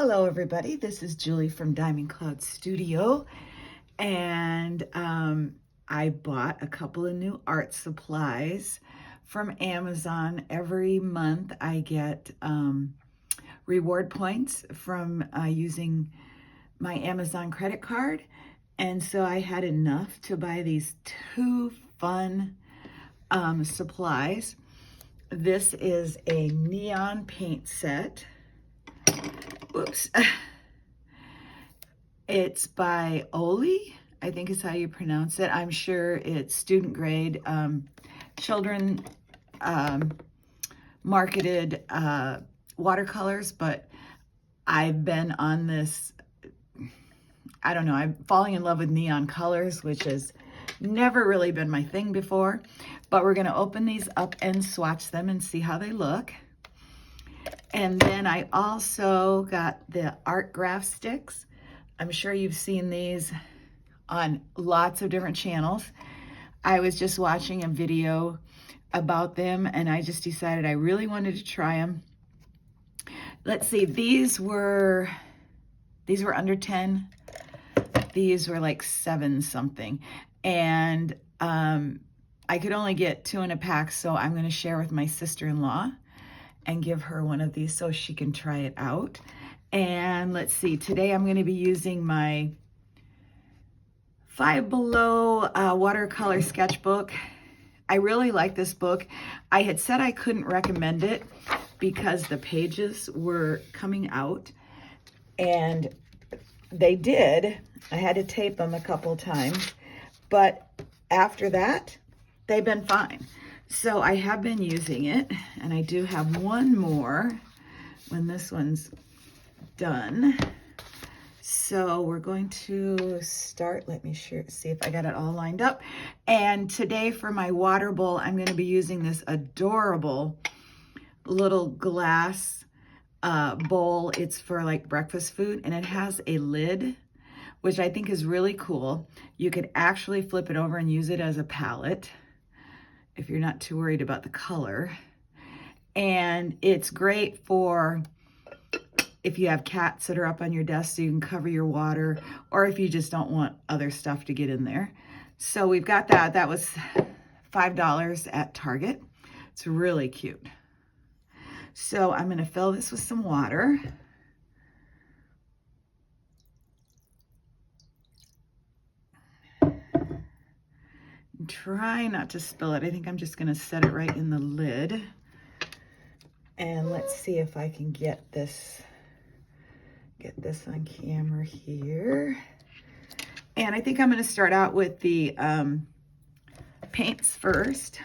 Hello everybody, this is Julie from Diamond Cloud Studio, and I bought a couple of new art supplies from Amazon. Every month I get reward points from using my Amazon credit card, and so I had enough to buy these two fun supplies. This is a neon paint set. Oops. It's by Ooly, I think is how you pronounce it. I'm sure it's student grade, children marketed watercolors, but I've been on this, I don't know, I'm falling in love with neon colors, which has never really been my thing before. But we're gonna open these up and swatch them and see how they look. And then I also got the Art Graf sticks. I'm sure you've seen these on lots of different channels. I was just watching a video about them and I just decided I really wanted to try them. Let's see, these were under 10. These were like 7 something. And I could only get 2 in a pack, so I'm gonna share with my sister-in-law and give her one of these so she can try it out. And let's see, today I'm gonna be using my Five Below watercolor sketchbook. I really like this book. I had said I couldn't recommend it because the pages were coming out, and they did. I had to tape them a couple times, but after that, they've been fine. So I have been using it, and I do have one more when this one's done. So we're going to start. Let me see if I got it all lined up. And today for my water bowl, I'm going to be using this adorable little glass bowl. It's for like breakfast food, and it has a lid, which I think is really cool. You could actually flip it over and use it as a palette if you're not too worried about the color. And it's great for if you have cats that are up on your desk so you can cover your water, or if you just don't want other stuff to get in there. So we've got that. That was $5 at Target. It's really cute. So I'm gonna fill this with some water. Try not to spill it. I think I'm just gonna set it right in the lid. And let's see if I can get this on camera here. And I think I'm gonna start out with the paints first.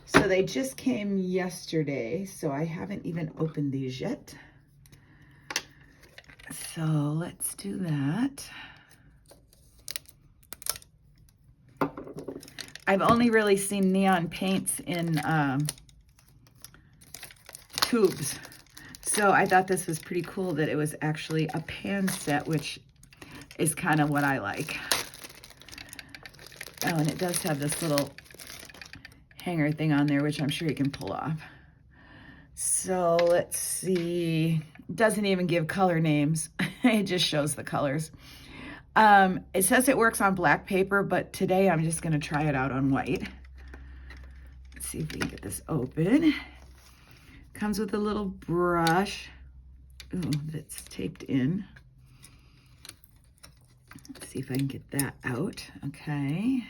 So they just came yesterday, so I haven't even opened these yet. So let's do that. I've only really seen neon paints in tubes. So I thought this was pretty cool that it was actually a pan set, which is kind of what I like. Oh, and it does have this little hanger thing on there, which I'm sure you can pull off. So let's see. It doesn't even give color names. It just shows the colors. It says it works on black paper, but today I'm just gonna try it out on white. Let's see if we can get this open. Comes with a little brush. Ooh, that's taped in. Let's see if I can get that out. Okay.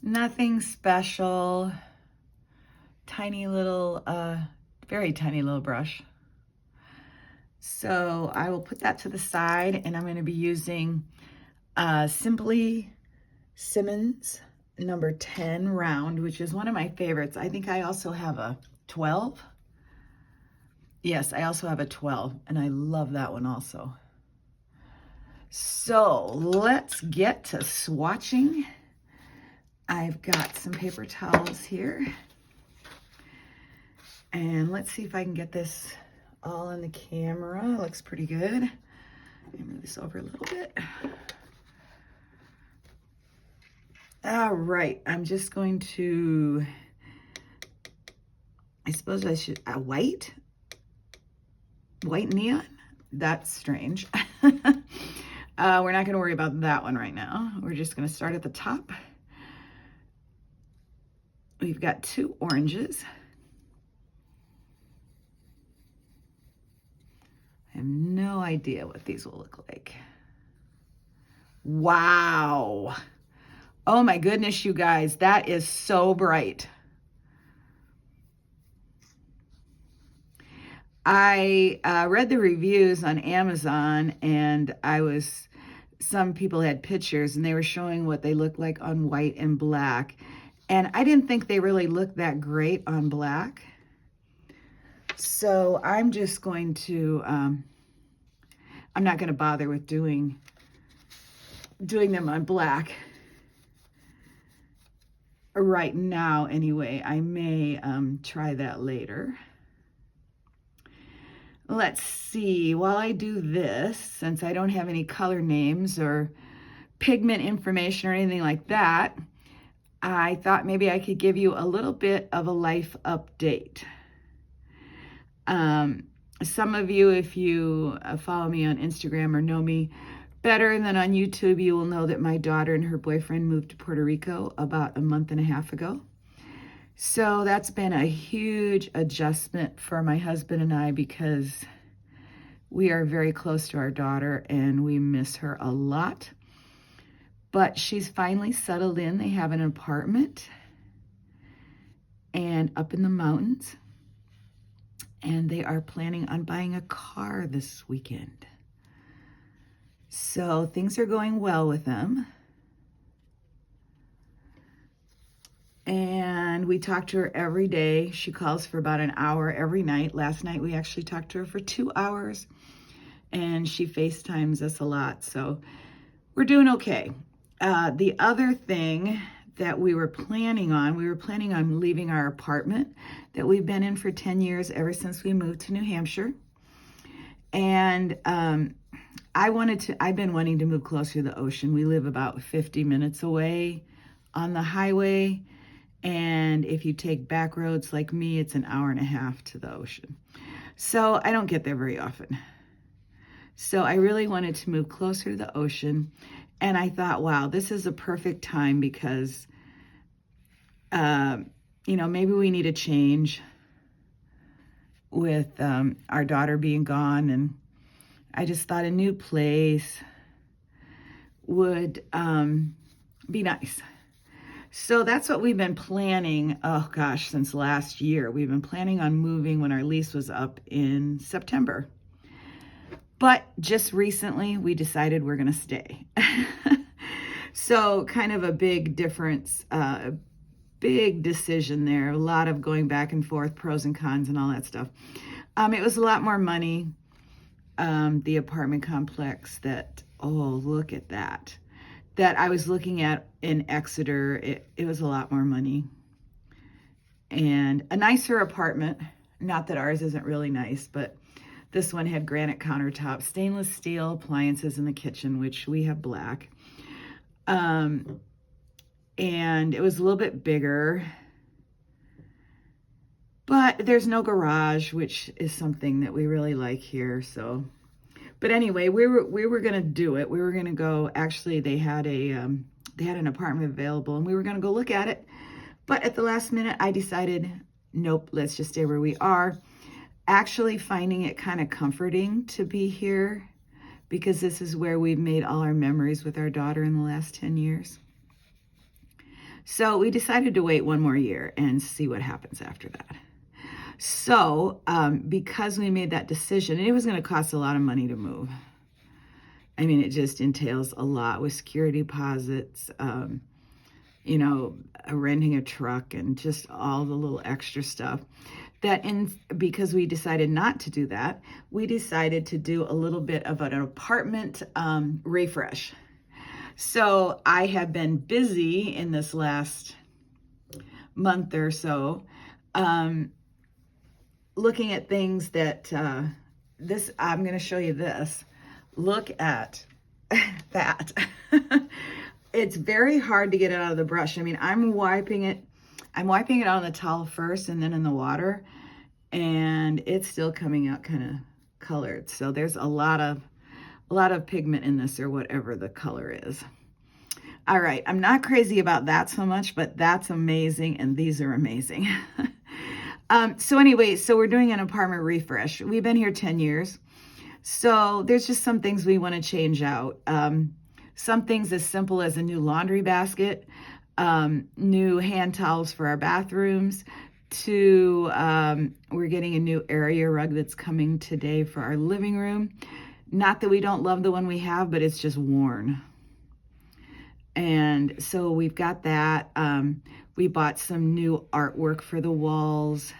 Nothing special. Tiny little, very tiny little brush. So I will put that to the side, and I'm going to be using Simply Simmons number 10 round, which is one of my favorites. I think I also have a 12. Yes, I also have a 12, and I love that one also. So let's get to swatching. I've got some paper towels here. And let's see if I can get this all in the camera. Looks pretty good. Let me move this over a little bit. All right, I'm just going to, I suppose I should, white. white neon. That's strange. We're not going to worry about that one right now. We're just going to start at the top. We've got 2 oranges. I have no idea what these will look like. Wow. Oh my goodness, you guys, that is so bright. I read the reviews on Amazon, and some people had pictures and they were showing what they look like on white and black. And I didn't think they really looked that great on black. So I'm just going to, I'm not going to bother with doing them on black right now anyway. I may try that later. Let's see, while I do this, since I don't have any color names or pigment information or anything like that, I thought maybe I could give you a little bit of a life update. Some of you, if you follow me on Instagram or know me better than on YouTube, you will know that my daughter and her boyfriend moved to Puerto Rico about a month and a half ago. So that's been a huge adjustment for my husband and I, because we are very close to our daughter and we miss her a lot. But she's finally settled in. They have an apartment and up in the mountains, and they are planning on buying a car this weekend. So things are going well with them. And we talk to her every day. She calls for about an hour every night. Last night we actually talked to her for 2 hours, and she FaceTimes us a lot. So we're doing okay. The other thing that we were planning on leaving our apartment that we've been in for 10 years, ever since we moved to New Hampshire. And I've been wanting to move closer to the ocean. We live about 50 minutes away on the highway. And if you take back roads like me, it's an hour and a half to the ocean. So I don't get there very often. So I really wanted to move closer to the ocean. And I thought, wow, this is a perfect time, because, maybe we need a change with our daughter being gone. And I just thought a new place would be nice. So that's what we've been planning, since last year. We've been planning on moving when our lease was up in September. But just recently, we decided we're going to stay. So kind of a big difference, big decision there. A lot of going back and forth, pros and cons and all that stuff. It was a lot more money. The apartment complex look at that I was looking at in Exeter, it was a lot more money. And a nicer apartment, not that ours isn't really nice, but this one had granite countertops, stainless steel appliances in the kitchen, which we have black. And it was a little bit bigger, but there's no garage, which is something that we really like here. So, but anyway, we were going to do it. We were going to go, actually, they had an apartment available, and we were going to go look at it. But at the last minute, I decided, nope, let's just stay where we are. Actually finding it kind of comforting to be here, because this is where we've made all our memories with our daughter in the last 10 years. So we decided to wait one more year and see what happens after that. So because we made that decision, and it was going to cost a lot of money to move. I mean, it just entails a lot with security deposits, renting a truck, and just all the little extra stuff. Because we decided not to do that, we decided to do a little bit of an apartment refresh. So I have been busy in this last month or so, looking at things that I'm going to show you this. Look at that. It's very hard to get it out of the brush. I mean, I'm wiping it on the towel first and then in the water, and it's still coming out kind of colored. So there's a lot of pigment in this, or whatever the color is. All right, I'm not crazy about that so much, but that's amazing, and these are amazing. So anyway, so we're doing an apartment refresh. We've been here 10 years. So there's just some things we want to change out. Some things as simple as a new laundry basket, new hand towels for our bathrooms, to we're getting a new area rug that's coming today for our living room. Not that we don't love the one we have, but it's just worn. And so we've got that. We bought some new artwork for the walls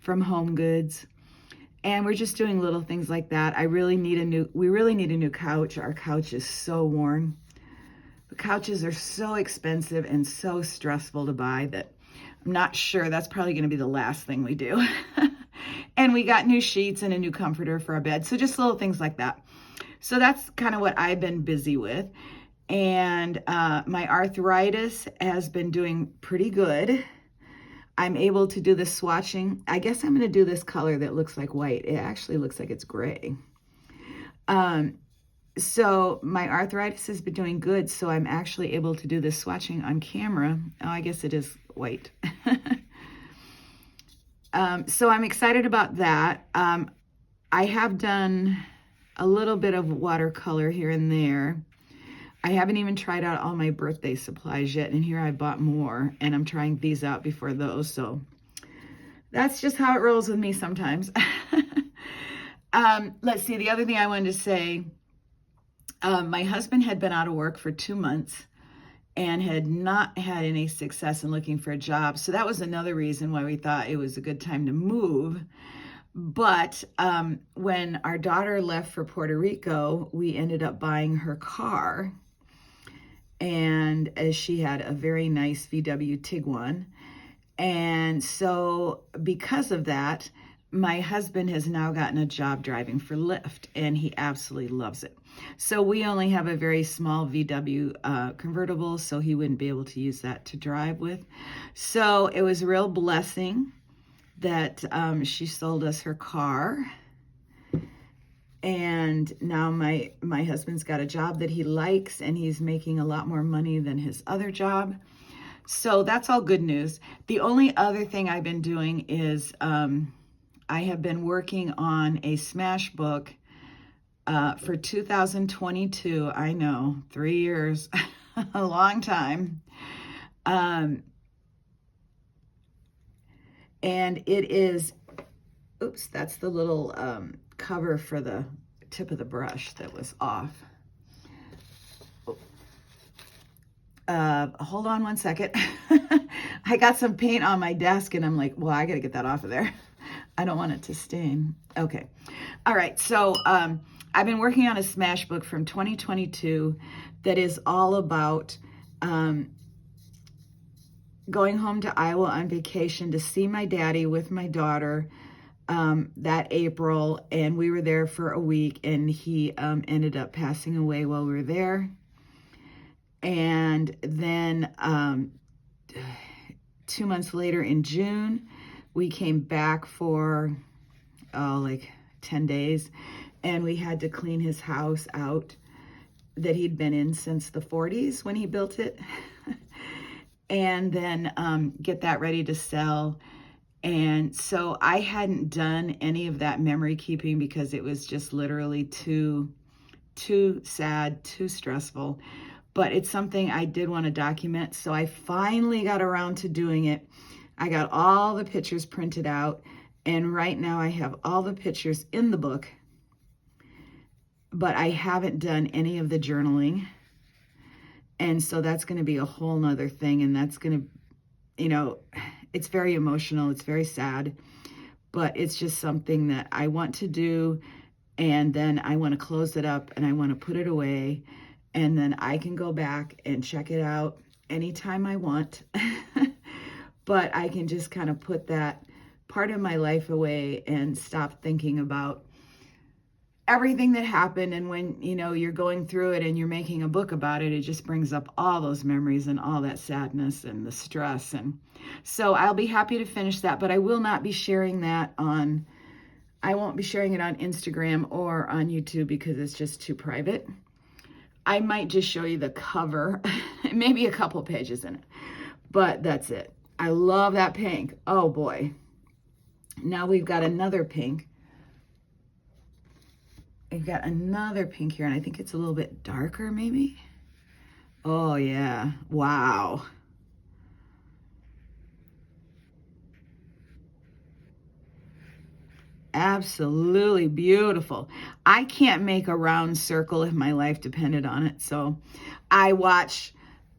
from Home Goods. And we're just doing little things like that. We really need a new couch. Our couch is so worn. The couches are so expensive and so stressful to buy that I'm not sure. That's probably going to be the last thing we do. And we got new sheets and a new comforter for our bed. So just little things like that. So that's kind of what I've been busy with. And my arthritis has been doing pretty good. I'm able to do the swatching. I guess I'm going to do this color that looks like white. It actually looks like it's gray. So my arthritis has been doing good, so I'm actually able to do this swatching on camera. Oh, I guess it is white. So I'm excited about that. I have done a little bit of watercolor here and there. I haven't even tried out all my birthday supplies yet, and here I bought more, and I'm trying these out before those, so that's just how it rolls with me sometimes. Let's see, the other thing I wanted to say, my husband had been out of work for 2 months and had not had any success in looking for a job, so that was another reason why we thought it was a good time to move. But when our daughter left for Puerto Rico, we ended up buying her car. And as she had a very nice VW Tiguan. And so because of that, my husband has now gotten a job driving for Lyft, and he absolutely loves it. So we only have a very small VW convertible, so he wouldn't be able to use that to drive with. So it was a real blessing that she sold us her car. And now my husband's got a job that he likes, and he's making a lot more money than his other job. So that's all good news. The only other thing I've been doing is I have been working on a smash book for 2022. I know, 3 years, a long time. And it is, oops, that's the little cover for the tip of the brush that was off. Hold on one second. I got some paint on my desk, and I'm like, well, I gotta get that off of there. I don't want it to stain. Okay. All right. So I've been working on a smash book from 2022 that is all about going home to Iowa on vacation to see my daddy with my daughter that April, and we were there for a week, and he ended up passing away while we were there. And then 2 months later in June, we came back for like 10 days, and we had to clean his house out that he'd been in since the 40s when he built it. And then get that ready to sell. And so I hadn't done any of that memory keeping because it was just literally too sad, too stressful. But it's something I did want to document. So I finally got around to doing it. I got all the pictures printed out. And right now I have all the pictures in the book. But I haven't done any of the journaling. And so that's going to be a whole nother thing. And that's going to, it's very emotional. It's very sad. But it's just something that I want to do. And then I want to close it up and I want to put it away. And then I can go back and check it out anytime I want. But I can just kind of put that part of my life away and stop thinking about everything that happened. And when, you're going through it and you're making a book about it, it just brings up all those memories and all that sadness and the stress. And so I'll be happy to finish that, but I will not be sharing that on I won't be sharing it on Instagram or on YouTube because it's just too private. I might just show you the cover, maybe a couple pages in it, but that's it. I love that pink. Oh boy. Now we've got another pink. We've got another pink here, and I think it's a little bit darker maybe. Oh yeah, wow. Absolutely beautiful. I can't make a round circle if my life depended on it. So I watch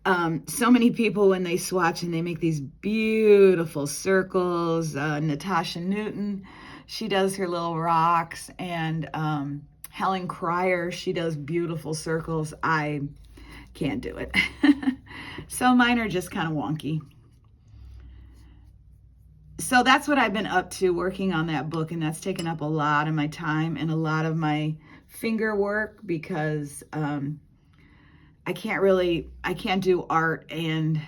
so many people when they swatch and they make these beautiful circles. Natasha Newton, she does her little rocks, and Helen Cryer, she does beautiful circles. I can't do it. So mine are just kind of wonky. So that's what I've been up to, working on that book, and that's taken up a lot of my time and a lot of my finger work because I can't do art and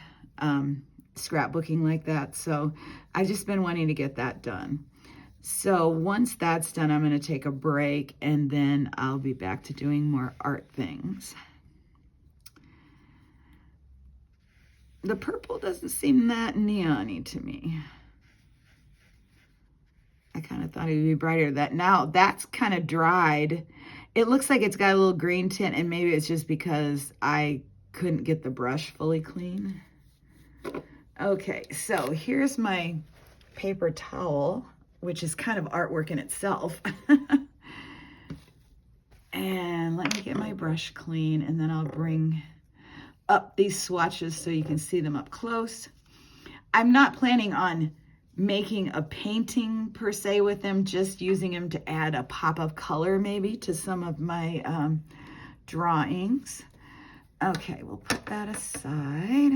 scrapbooking like that. So I've just been wanting to get that done. So once that's done, I'm going to take a break, and then I'll be back to doing more art things. The purple doesn't seem that neon-y to me. I kind of thought it would be brighter. Now that's kind of dried. It looks like it's got a little green tint, and maybe it's just because I couldn't get the brush fully clean. Okay, so here's my paper towel, which is kind of artwork in itself. And let me get my brush clean, and then I'll bring up these swatches so you can see them up close. I'm not planning on making a painting per se with them, just using them to add a pop of color maybe to some of my drawings. Okay, we'll put that aside.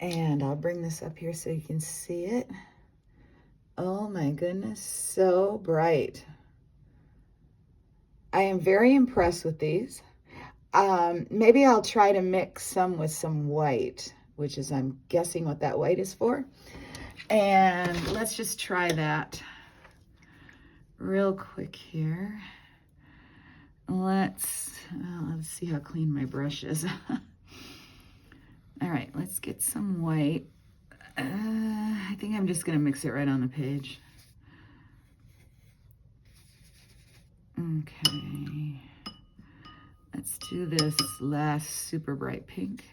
And I'll bring this up here so you can see it. Oh my goodness, so bright. I am very impressed with these. Maybe I'll try to mix some with some white, which is, I'm guessing what that white is for. And let's just try that real quick here. Let's see how clean my brush is. All right, let's get some white. I think I'm just gonna mix it right on the page. Okay, let's do this last super bright pink.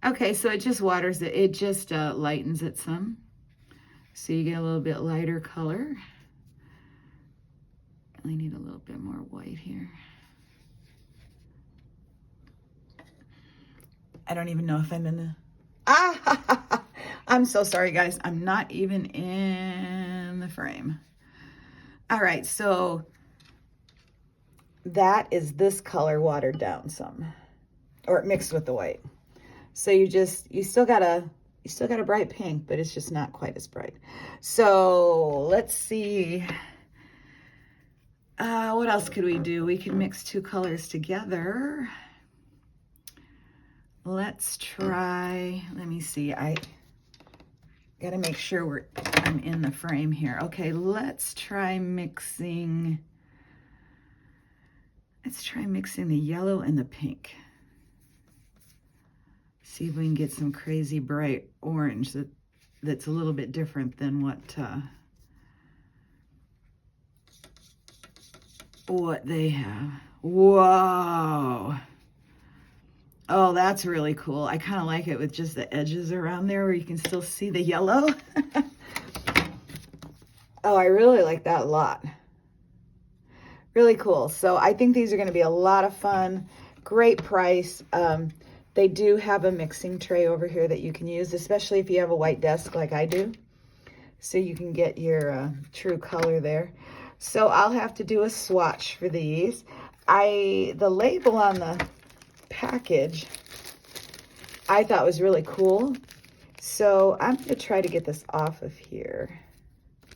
Okay, so it just waters it. It just lightens it some. So you get a little bit lighter color. I need a little bit more white here. I don't even know if I'm in the... I'm so sorry, guys. I'm not even in the frame. All right, so that is this color watered down some, or mixed with the white. So you still got a bright pink, but it's just not quite as bright. So let's see. What else could we do? We can mix two colors together. Let's try, let me see. I gotta make sure I'm in the frame here. Okay, let's try mixing the yellow and the pink. See if we can get some crazy bright orange that's a little bit different than what they have. Whoa. Oh, that's really cool. I kind of like it with just the edges around there where you can still see the yellow. Oh, I really like that a lot. Really cool. So I think these are going to be a lot of fun. Great price. They do have a mixing tray over here that you can use, especially if you have a white desk like I do. So you can get your true color there. So I'll have to do a swatch for these. The label on the package I thought was really cool. So I'm going to try to get this off of here.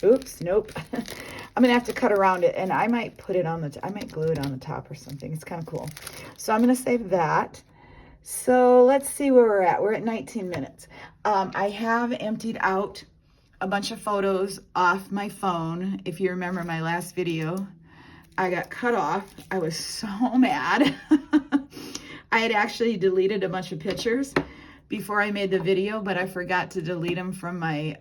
Oops, nope. I'm going to have to cut around it, and I might put it on I might glue it on the top or something. It's kind of cool. So I'm going to save that. So let's see where we're at. We're at 19 minutes. I have emptied out a bunch of photos off my phone. If you remember my last video, I got cut off. I was so mad. I had actually deleted a bunch of pictures before I made the video, but I forgot to delete them from my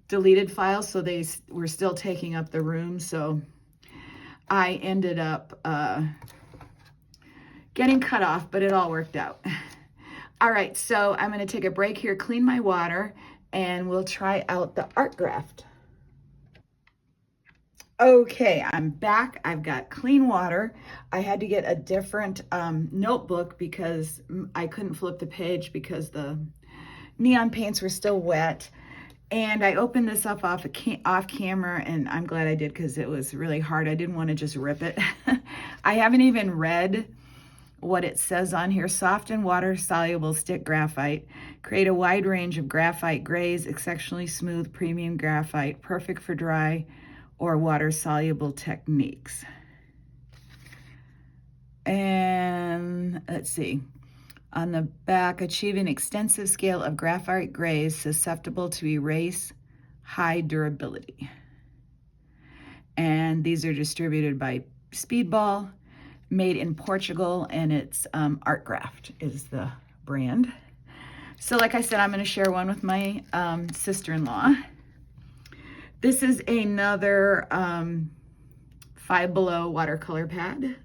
deleted files, so they were still taking up the room. So I ended up getting cut off, but it all worked out. All right, so I'm gonna take a break here, clean my water, and we'll try out the Art Graf. Okay, I'm back. I've got clean water. I had to get a different notebook because I couldn't flip the page because the neon paints were still wet. And I opened this up off camera, and I'm glad I did because it was really hard. I didn't want to just rip it. I haven't even read what it says on here. Soft and water soluble stick graphite. Create a wide range of graphite grays, exceptionally smooth premium graphite, perfect for dry or water soluble techniques. And let's see. On the back, achieve an extensive scale of graphite grays susceptible to erase, high durability. And these are distributed by Speedball, made in Portugal, and it's Art Graf is the brand. So like I said, I'm gonna share one with my sister-in-law. This is another Five Below watercolor pad.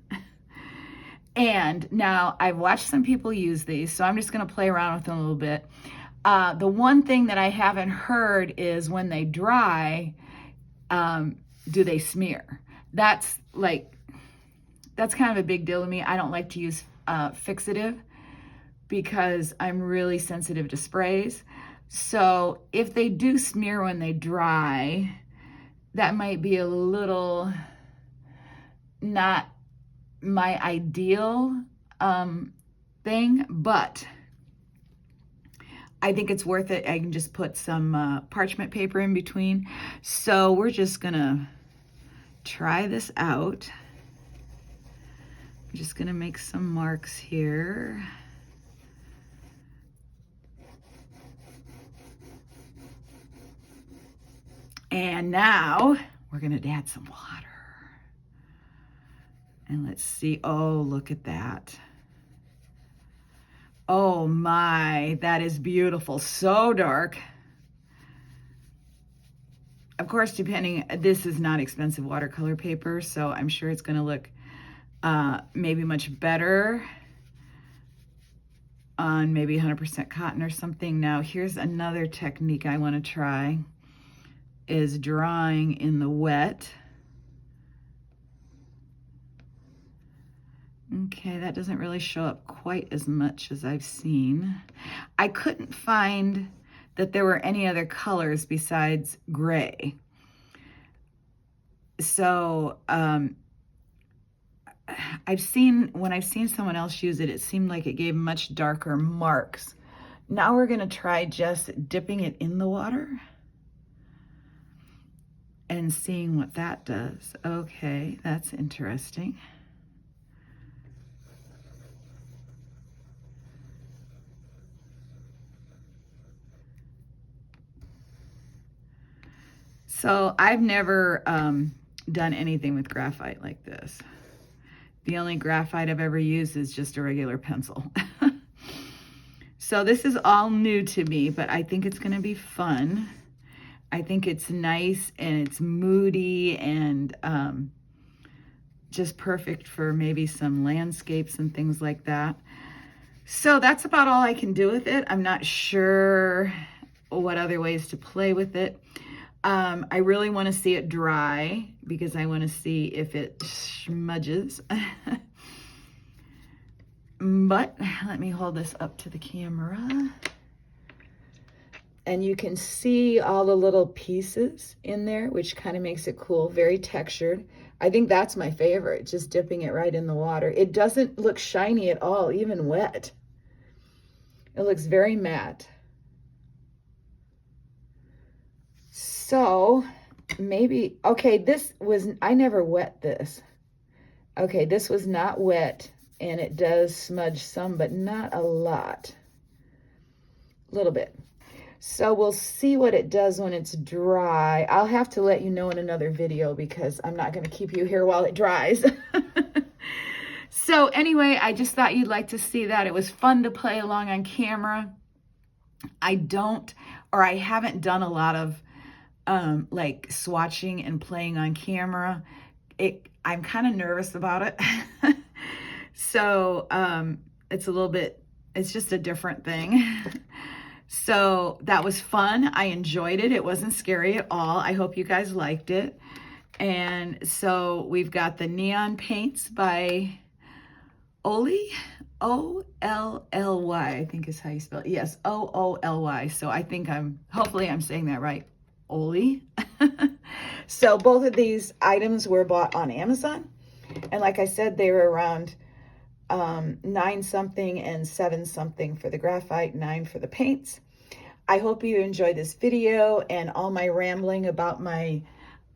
And now I've watched some people use these, so I'm just gonna play around with them a little bit. The one thing that I haven't heard is when they dry, do they smear? That's kind of a big deal to me. I don't like to use fixative because I'm really sensitive to sprays. So if they do smear when they dry, that might be a little not my ideal thing, but I think it's worth it. I can just put some parchment paper in between. So we're just gonna try this out. I'm just gonna make some marks here. And now we're gonna add some water. And let's see, oh, look at that. Oh my, that is beautiful, so dark. Of course, this is not expensive watercolor paper, so I'm sure it's gonna look maybe much better on maybe 100% cotton or something. Now, here's another technique I wanna try, is drawing in the wet. Okay, that doesn't really show up quite as much as I've seen. I couldn't find that there were any other colors besides gray. So when I've seen someone else use it, it seemed like it gave much darker marks. Now we're gonna try just dipping it in the water and seeing what that does. Okay, that's interesting. So I've never done anything with graphite like this. The only graphite I've ever used is just a regular pencil. So this is all new to me, but I think it's gonna be fun. I think it's nice and it's moody and just perfect for maybe some landscapes and things like that. So that's about all I can do with it. I'm not sure what other ways to play with it. I really want to see it dry because I want to see if it smudges. But let me hold this up to the camera. And you can see all the little pieces in there, which kind of makes it cool, very textured. I think that's my favorite, just dipping it right in the water. It doesn't look shiny at all, even wet. It looks very matte. So maybe, okay, I never wet this. Okay, this was not wet and it does smudge some, but not a lot. A little bit. So we'll see what it does when it's dry. I'll have to let you know in another video because I'm not going to keep you here while it dries. So anyway, I just thought you'd like to see that. It was fun to play along on camera. I haven't done a lot of like swatching and playing on camera. I'm kind of nervous about it. So it's just a different thing. So that was fun. I enjoyed it. It wasn't scary at all. I hope you guys liked it. And so we've got the neon paints by Ooly, O-L-L-Y, I think is how you spell it. Yes, O-O-L-Y. So hopefully I'm saying that right. Ooly. So both of these items were bought on Amazon. And like I said, they were around 9 something and 7 something for the graphite, 9 for the paints. I hope you enjoyed this video and all my rambling about my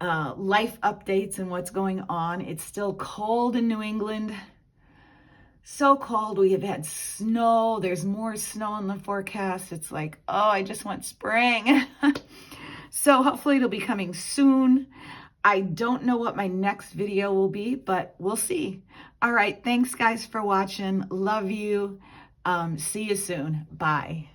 life updates and what's going on. It's still cold in New England. So cold. We have had snow. There's more snow in the forecast. It's like, oh, I just want spring. So hopefully it'll be coming soon. I don't know what my next video will be, but we'll see. All right. Thanks, guys, for watching. Love you. See you soon. Bye.